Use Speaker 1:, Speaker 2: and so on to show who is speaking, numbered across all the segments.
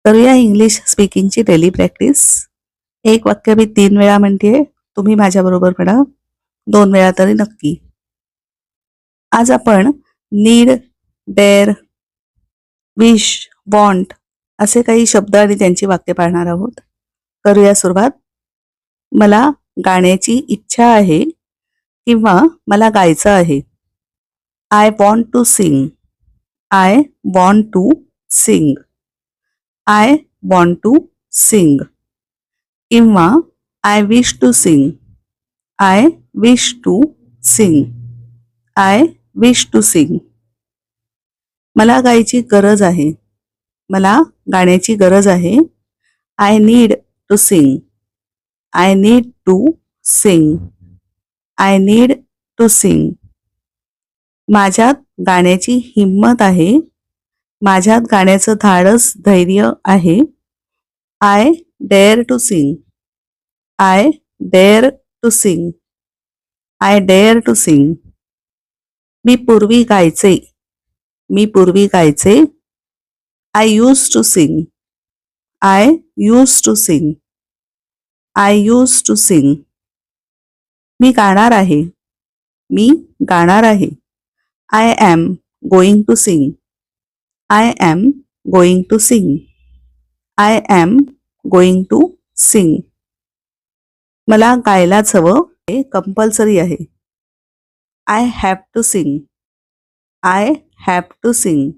Speaker 1: करूया English स्पीकिंगची daily practice. एक वाक्य मी 3 वेळा म्हणते, तुम्ही माझ्याबरोबर म्हणा 2 वेळा तरी नक्की. आज आपण नीड, डेअर, विश, वॉन्ट असे काही शब्द आणि त्यांची वाक्य पाहणार आहोत. करूया सुरुवात. मला गाण्याची इच्छा आहे किंवा मला गायचं आहे. I want to sing. I want to sing. I want to sing. किंवा I wish to sing. I wish to sing. I wish to sing. मला गायची गरज आहे. मला गाण्याची गरज आहे. I need to sing. I need to sing. I need to sing. माझ्यात गाण्याची हिंमत आहे. माझ्यात गाण्याचं धाडस धैर्य आहे. I dare to sing. I dare to sing. I dare to sing. मी पूर्वी गायचे. मी पूर्वी गायचे. I use to sing. I use to sing. I use to sing. मी गाणार आहे. मी गाणार आहे. I am going to sing. I am going to sing. I am going to sing. मला गायलाच हवं. हे कंपल्सरी आहे. I have to sing. I have to sing.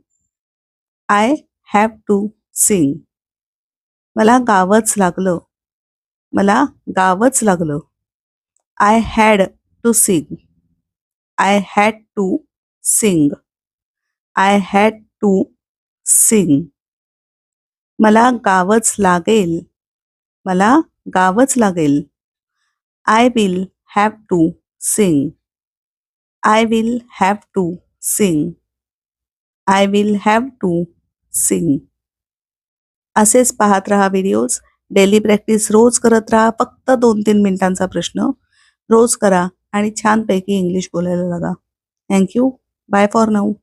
Speaker 1: I have to sing. मला गावंच लागलं. मला गावंच लागलं. I had to sing. I had to sing. I had to sing. मला गावंच लागेल. मला गावंच लागेल. I will have to sing. I will have to sing. I will have to sing. असेच पाहत राहा व्हिडिओज. डेली प्रॅक्टिस रोज करत राहा. फक्त 2-3 मिनिटांचा प्रश्न. रोज करा आणि छानपैकी इंग्लिश बोलायला लागा. थँक्यू. Bye for now.